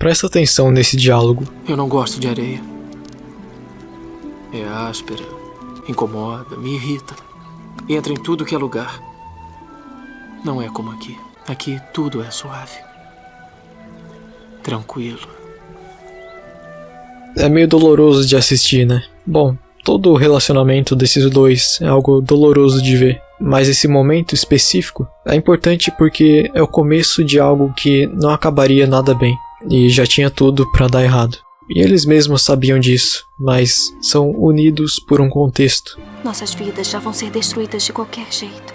Presta atenção nesse diálogo. Eu não gosto de areia. É áspera, incomoda, me irrita. Entra em tudo que é lugar. Não é como aqui. Aqui tudo é suave. Tranquilo. É meio doloroso de assistir, né? Bom, todo o relacionamento desses dois é algo doloroso de ver. Mas esse momento específico é importante porque é o começo de algo que não acabaria nada bem. E já tinha tudo pra dar errado. E eles mesmos sabiam disso, mas são unidos por um contexto. Nossas vidas já vão ser destruídas de qualquer jeito.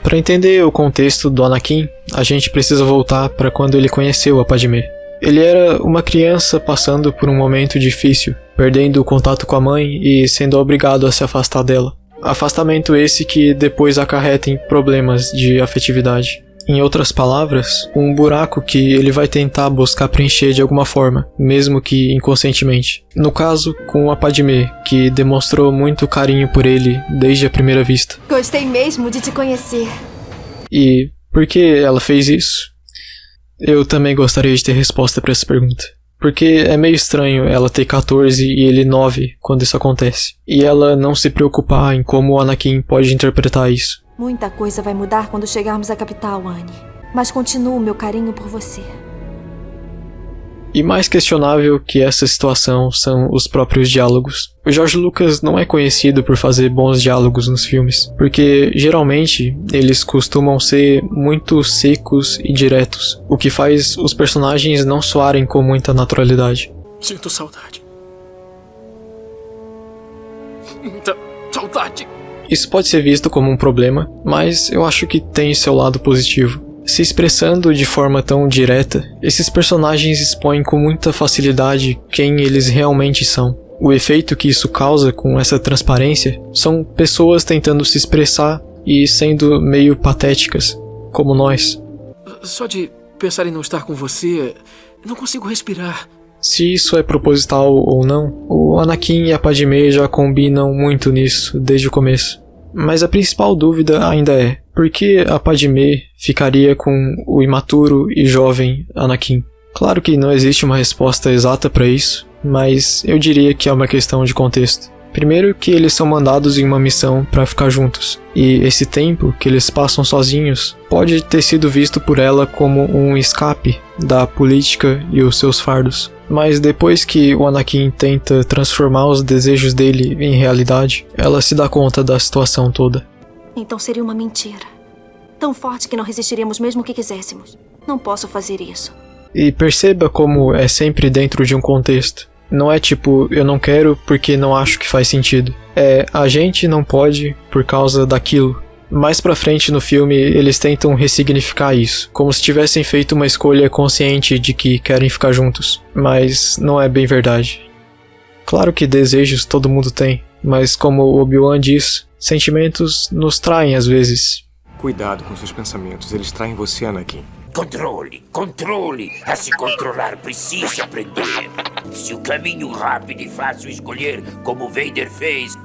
Para entender o contexto do Anakin, a gente precisa voltar para quando ele conheceu a Padmé. Ele era uma criança passando por um momento difícil, perdendo o contato com a mãe e sendo obrigado a se afastar dela. Afastamento esse que depois acarreta em problemas de afetividade. Em outras palavras, um buraco que ele vai tentar buscar preencher de alguma forma, mesmo que inconscientemente. No caso, com a Padmé, que demonstrou muito carinho por ele desde a primeira vista. Gostei mesmo de te conhecer. E por que ela fez isso? Eu também gostaria de ter resposta para essa pergunta. Porque é meio estranho ela ter 14 e ele 9 quando isso acontece. E ela não se preocupar em como o Anakin pode interpretar isso. Muita coisa vai mudar quando chegarmos à capital, Annie. Mas continuo o meu carinho por você. E mais questionável que essa situação são os próprios diálogos. O George Lucas não é conhecido por fazer bons diálogos nos filmes, porque geralmente eles costumam ser muito secos e diretos, o que faz os personagens não soarem com muita naturalidade. Sinto saudade. Muita saudade. Isso pode ser visto como um problema, mas eu acho que tem seu lado positivo. Se expressando de forma tão direta, esses personagens expõem com muita facilidade quem eles realmente são. O efeito que isso causa com essa transparência são pessoas tentando se expressar e sendo meio patéticas, como nós. Só de pensar em não estar com você, não consigo respirar. Se isso é proposital ou não, o Anakin e a Padmé já combinam muito nisso desde o começo. Mas a principal dúvida ainda é, por que a Padmé ficaria com o imaturo e jovem Anakin? Claro que não existe uma resposta exata para isso, mas eu diria que é uma questão de contexto. Primeiro que eles são mandados em uma missão para ficar juntos, e esse tempo que eles passam sozinhos pode ter sido visto por ela como um escape da política e os seus fardos. Mas depois que o Anakin tenta transformar os desejos dele em realidade, ela se dá conta da situação toda. Então seria uma mentira. Tão forte que não resistiríamos mesmo que quiséssemos. Não posso fazer isso. E perceba como é sempre dentro de um contexto. Não é tipo, eu não quero porque não acho que faz sentido. É, a gente não pode por causa daquilo. Mais pra frente no filme, eles tentam ressignificar isso, como se tivessem feito uma escolha consciente de que querem ficar juntos, mas não é bem verdade. Claro que desejos todo mundo tem, mas como o Obi-Wan diz, sentimentos nos traem às vezes. Cuidado com seus pensamentos, eles traem você, Anakin. Controle. A se controlar precisa aprender. Se o caminho rápido e fácil escolher, como Vader fez,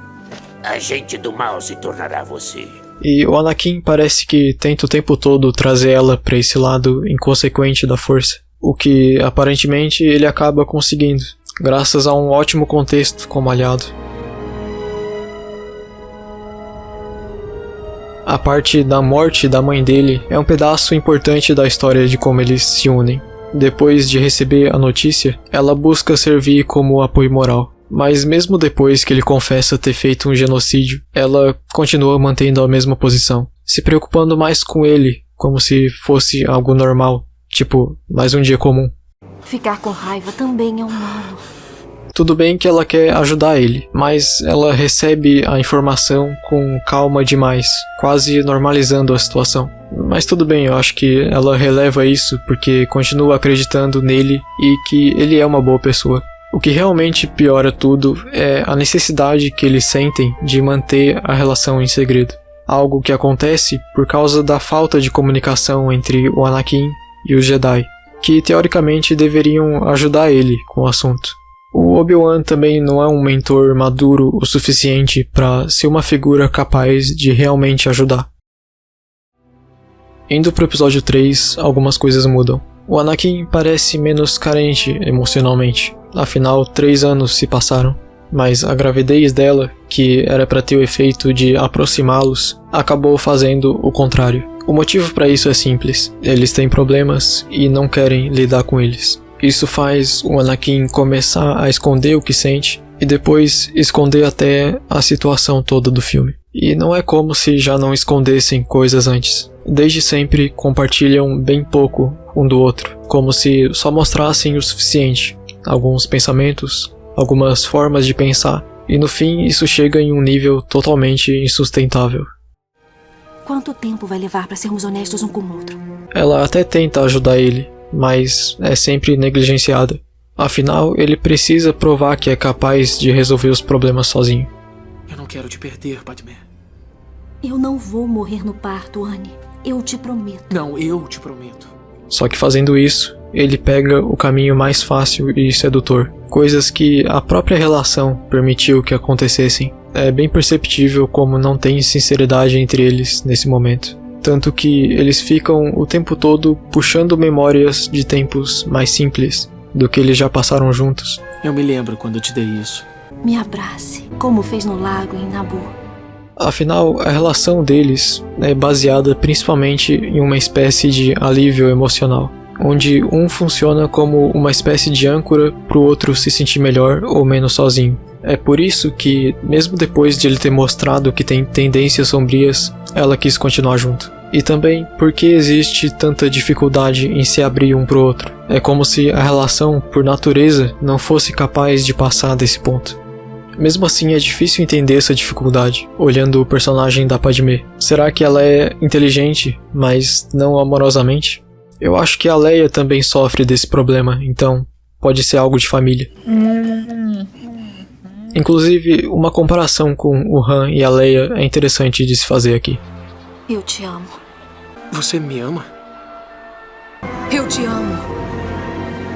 a gente do mal se tornará você. E o Anakin parece que tenta o tempo todo trazer ela pra esse lado inconsequente da força, o que aparentemente ele acaba conseguindo, graças a um ótimo contexto como aliado. A parte da morte da mãe dele é um pedaço importante da história de como eles se unem. Depois de receber a notícia, ela busca servir como apoio moral. Mas mesmo depois que ele confessa ter feito um genocídio, ela continua mantendo a mesma posição, se preocupando mais com ele, como se fosse algo normal, tipo, mais um dia comum. Ficar com raiva também é humano. Tudo bem que ela quer ajudar ele, mas ela recebe a informação com calma demais, quase normalizando a situação. Mas tudo bem, eu acho que ela releva isso porque continua acreditando nele e que ele é uma boa pessoa. O que realmente piora tudo é a necessidade que eles sentem de manter a relação em segredo. Algo que acontece por causa da falta de comunicação entre o Anakin e os Jedi, que teoricamente deveriam ajudar ele com o assunto. O Obi-Wan também não é um mentor maduro o suficiente para ser uma figura capaz de realmente ajudar. Indo pro episódio 3, algumas coisas mudam. O Anakin parece menos carente emocionalmente, afinal 3 anos se passaram, mas a gravidez dela, que era para ter o efeito de aproximá-los, acabou fazendo o contrário. O motivo para isso é simples, eles têm problemas e não querem lidar com eles. Isso faz o Anakin começar a esconder o que sente e depois esconder até a situação toda do filme. E não é como se já não escondessem coisas antes. Desde sempre compartilham bem pouco um do outro, como se só mostrassem o suficiente, alguns pensamentos, algumas formas de pensar, e no fim isso chega em um nível totalmente insustentável. Quanto tempo vai levar para sermos honestos um com o outro? Ela até tenta ajudar ele, mas é sempre negligenciada. Afinal, ele precisa provar que é capaz de resolver os problemas sozinho. Eu não quero te perder, Padmé. Eu não vou morrer no parto, Annie. Eu te prometo. Não, eu te prometo. Só que fazendo isso, ele pega o caminho mais fácil e sedutor. Coisas que a própria relação permitiu que acontecessem. É bem perceptível como não tem sinceridade entre eles nesse momento. Tanto que eles ficam o tempo todo puxando memórias de tempos mais simples do que eles já passaram juntos. Eu me lembro quando eu te dei isso. Me abrace, como fez no lago em Naboo. Afinal, a relação deles é baseada principalmente em uma espécie de alívio emocional, onde um funciona como uma espécie de âncora para o outro se sentir melhor ou menos sozinho. É por isso que, mesmo depois de ele ter mostrado que tem tendências sombrias, ela quis continuar junto. E também porque existe tanta dificuldade em se abrir um pro outro. É como se a relação, por natureza, não fosse capaz de passar desse ponto. Mesmo assim, é difícil entender essa dificuldade, olhando o personagem da Padmé. Será que ela é inteligente, mas não amorosamente? Eu acho que a Leia também sofre desse problema, então pode ser algo de família. Inclusive, uma comparação com o Han e a Leia é interessante de se fazer aqui. Eu te amo. Você me ama? Eu te amo.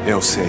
Eu sei.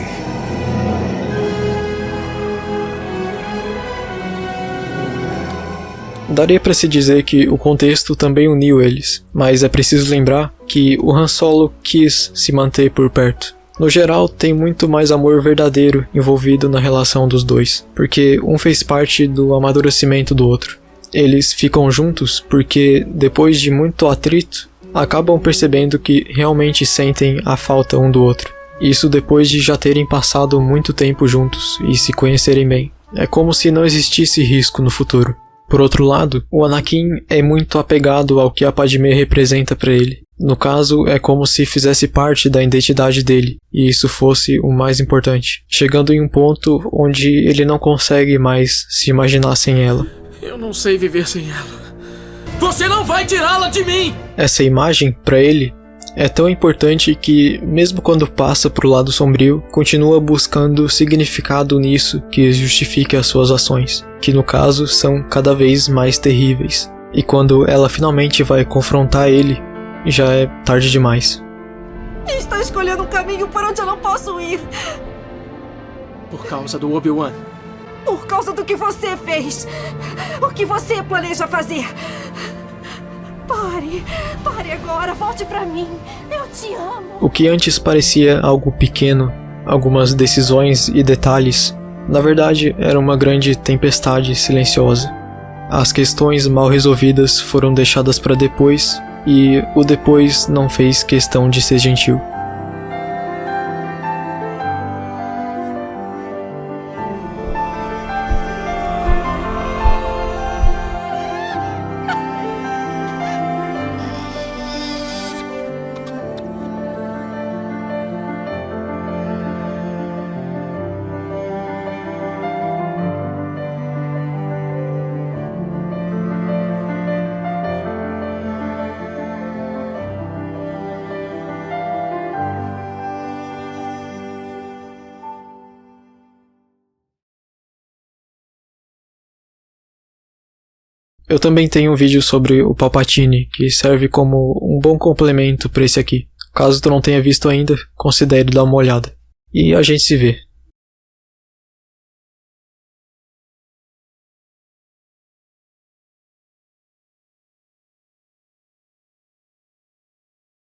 Daria para se dizer que o contexto também uniu eles, mas é preciso lembrar que o Han Solo quis se manter por perto. No geral, tem muito mais amor verdadeiro envolvido na relação dos dois, porque um fez parte do amadurecimento do outro. Eles ficam juntos porque, depois de muito atrito, acabam percebendo que realmente sentem a falta um do outro. Isso depois de já terem passado muito tempo juntos e se conhecerem bem. É como se não existisse risco no futuro. Por outro lado, o Anakin é muito apegado ao que a Padmé representa para ele. No caso, é como se fizesse parte da identidade dele, e isso fosse o mais importante, chegando em um ponto onde ele não consegue mais se imaginar sem ela. Eu não sei viver sem ela. Você não vai tirá-la de mim! Essa imagem, para ele, é tão importante que, mesmo quando passa pro lado sombrio, continua buscando significado nisso que justifique as suas ações, que no caso são cada vez mais terríveis. E quando ela finalmente vai confrontar ele, já é tarde demais. Está escolhendo um caminho por onde eu não posso ir. Por causa do Obi-Wan. Por causa do que você fez. O que você planeja fazer. Pare agora, volte pra mim. Eu te amo. O que antes parecia algo pequeno, algumas decisões e detalhes, na verdade era uma grande tempestade silenciosa. As questões mal resolvidas foram deixadas para depois, e o depois não fez questão de ser gentil. Eu também tenho um vídeo sobre o Palpatine, que serve como um bom complemento para esse aqui. Caso tu não tenha visto ainda, considere dar uma olhada. E a gente se vê.